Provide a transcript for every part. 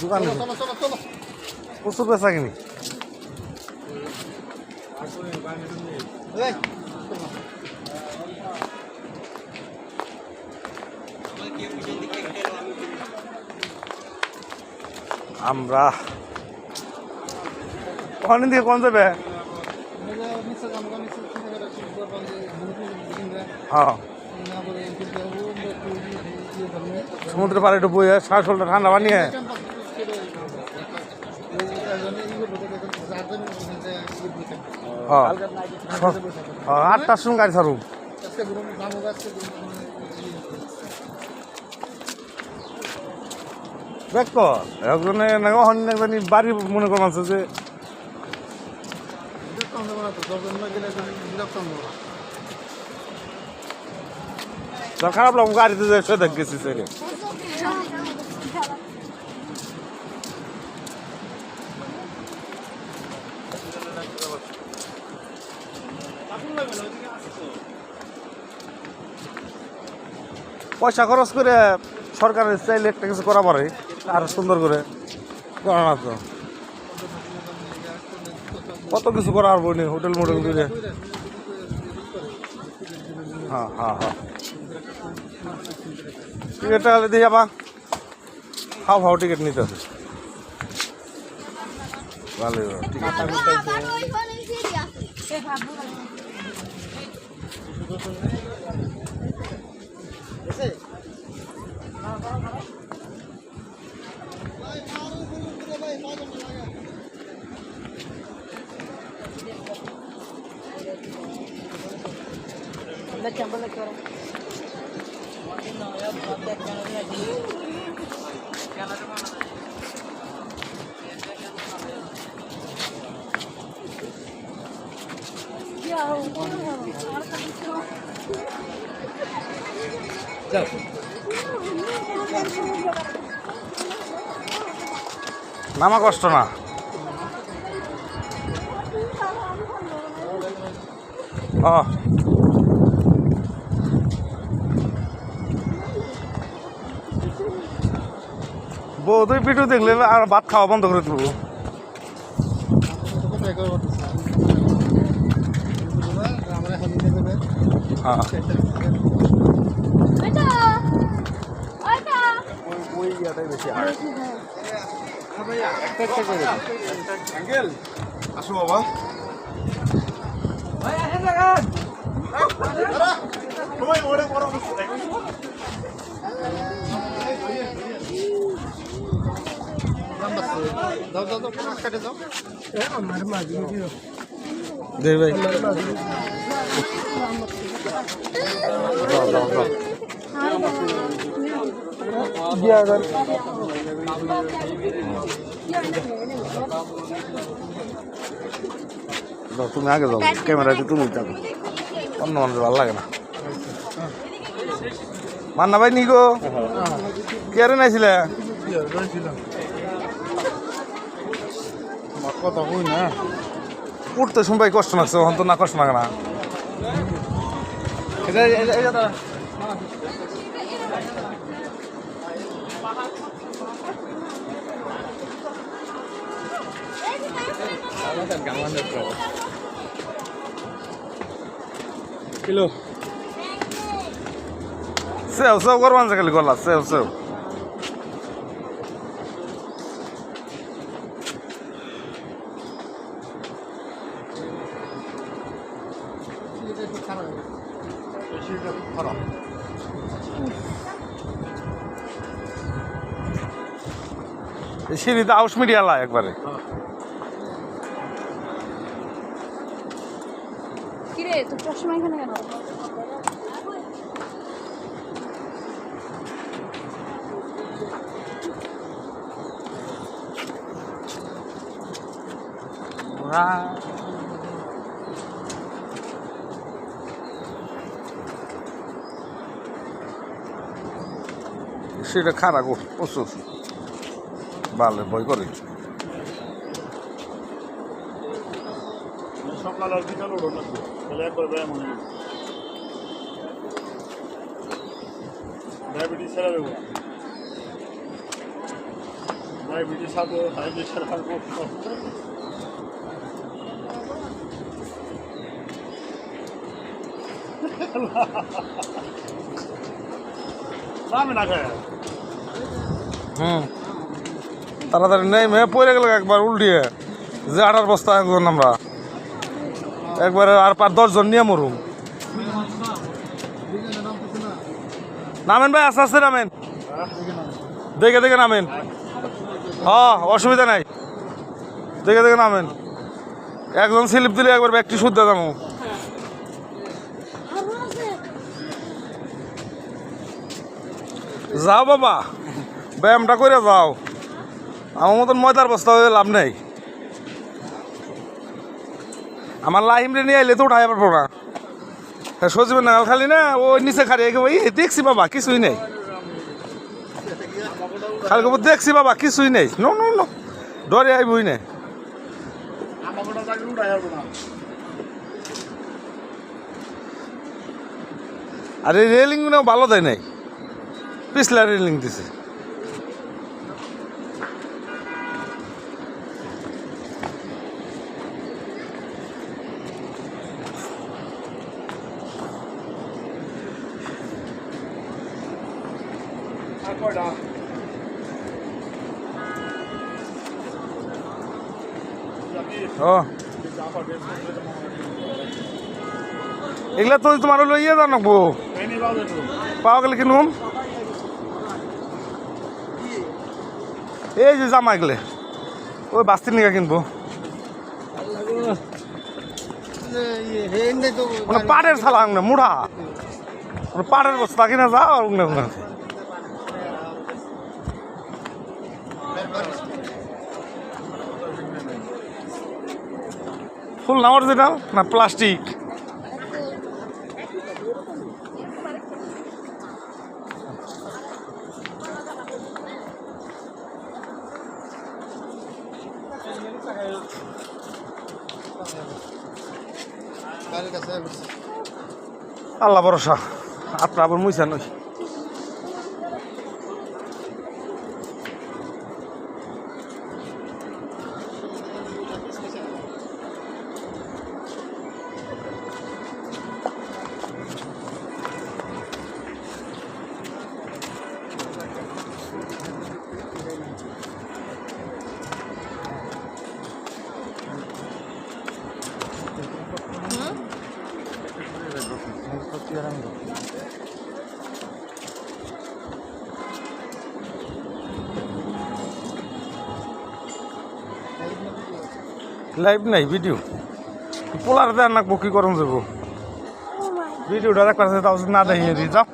দোকানে প্রচুর বেচা কিনি আমরা ওখানে দিয়ে কোন যাবে হ্যাঁ সমুদ্রের পাড়ে একটু বইয়ে শ্বাস হলটা ঠান্ডা বানিয়ে হ্যাঁ 8টার সময় গাড়ি ছাড়ুন দেখ একজনে একজনে বাড়ি মনে করছে যে খারাপ লাগবে গাড়িতে যে সে দেখ গেছি সেরে পয়সা খরচ করে সরকারের চাইলে একটা কিছু করা পারে আর সুন্দর করে করা না তো কত কিছু করা পারবো নি হোটেল মোটেল করে হ্যাঁ হ্যাঁ হ্যাঁ টিকিটটা হলে দিয়ে যাবা হাও টিকিট নিতে আছে ভালো নামা কষ্ট না বউ তুই পিঠু দেখলে আর ভাত খাওয়া বন্ধ করে দেবো হ্যাঁ আসো বাবা দে ভাই তুমি আগে যাও ক্যামেরাতে তুমি যাবো অন্য মানুষের ভালো লাগে না মান্না ভাই নিগো কে রে নাইছিলে কথা কই না উঠতে শুনবাই কষ্ট লাগছে এখন তো না কষ্ট লাগে না কিলো সেও সেও করবান যে খালি গলা সেও সেও সিঁড়িতে আউস মিডিয়া লা একবারে কিরে তোর চশমা এখানে কেন সেটা খারাপ প্রচুর ভালো ভয় করে সকাল আর বিকাল ওড়ো না তাহলে একবার ব্যায়াম হয়ে যাবে ডায়াবেটিস ছাড়া দেবো ডায়াবেটিস ছাড়বো হাই প্রেশার ছাড়বো না খায় তাড়াতাড়ি নেই মেয়ে পড়ে গেল একবার উল্টিয়ে যে 8 বস্তা একজন আমরা একবারে আর 10 জন নিয়ে মরুম নামেন ভাই আস্তে আস্তে নামেন দেখে দেখে নামেন হ্যাঁ অসুবিধা নাই দেখে দেখে নামেন একজন স্লিপ দিলে একবার ব্যাগটি শুদ্ধ দামো যাও বাবা ব্যায়ামটা করে যাও আমার মতন ময়দার বস্তা হয়ে লাভ নেই আমার লাইমরে নিয়ে এলে তো উঠাই পারবো না সজিবের নাগাল খালি না ওই নিচে খালি ওই দেখছি বাবা কিছুই নেই খালি খবর দেখছি বাবা কিছুই নেই নো নো নো ডরে আইবই নেই আর এই রেলিং ভালো দেয় নাই পিছলা রেলিং দিছে ও এগুলা তো তোমার হলো ইয়ে জানাবো পাওয়া গেলে কিনুম এই যে জামা এগুলো ওই বাস্তির নিয়ে কিনবো মানে পাড়ের ছালা না মুড়া পাড়ের বস্তা কিনা যাও ফুল না অরিজিনাল না প্লাস্টিক আল্লাহ ভরসা আপনার আবার মুইসা নই লাইভ নাই ভিডিও পোলার দেন না কি করম যাব ভিডিওটা দেখবার তাও না দেখিয়ে দিই যাও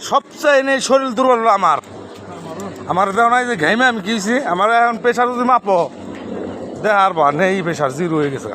সবচেয়ে নেই শরীর দুর্বল হলো আমার দেওয়া নাই যে ঘাইমে আমি কিছি আমার এখন প্রেশার যদি মাপো দেখার বা নেই প্রেশার জিরো হয়ে গেছে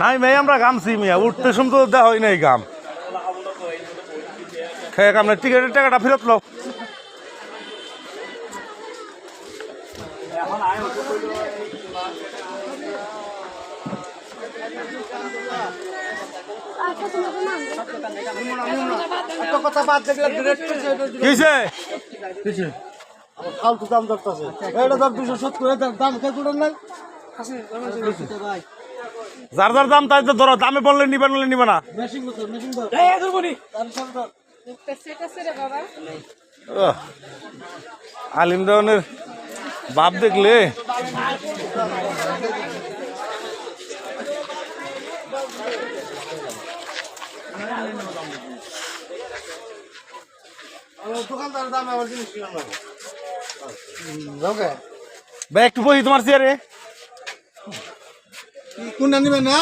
নাই ভাই আমরা গামছি মিয়া উঠতে শুনতে দেওয়া হয় নাই গাম খেয়ে কাম না টিকিটের টাকাটা ফেরত লো ফালতু দাম ধরতেছে এটা দাম 270 দাম খেয়ে নাই যার যার দাম তাই তো ধরো দামে বললে নিবে নাহলে নিবে না আলিম দেওয়ানের বাপ দেখলে দোকানদারের দামে আমার জিনিস কিনা নেবো ভাই একটু বসি তোমার চেয়ারে। কোনটা নিবেন না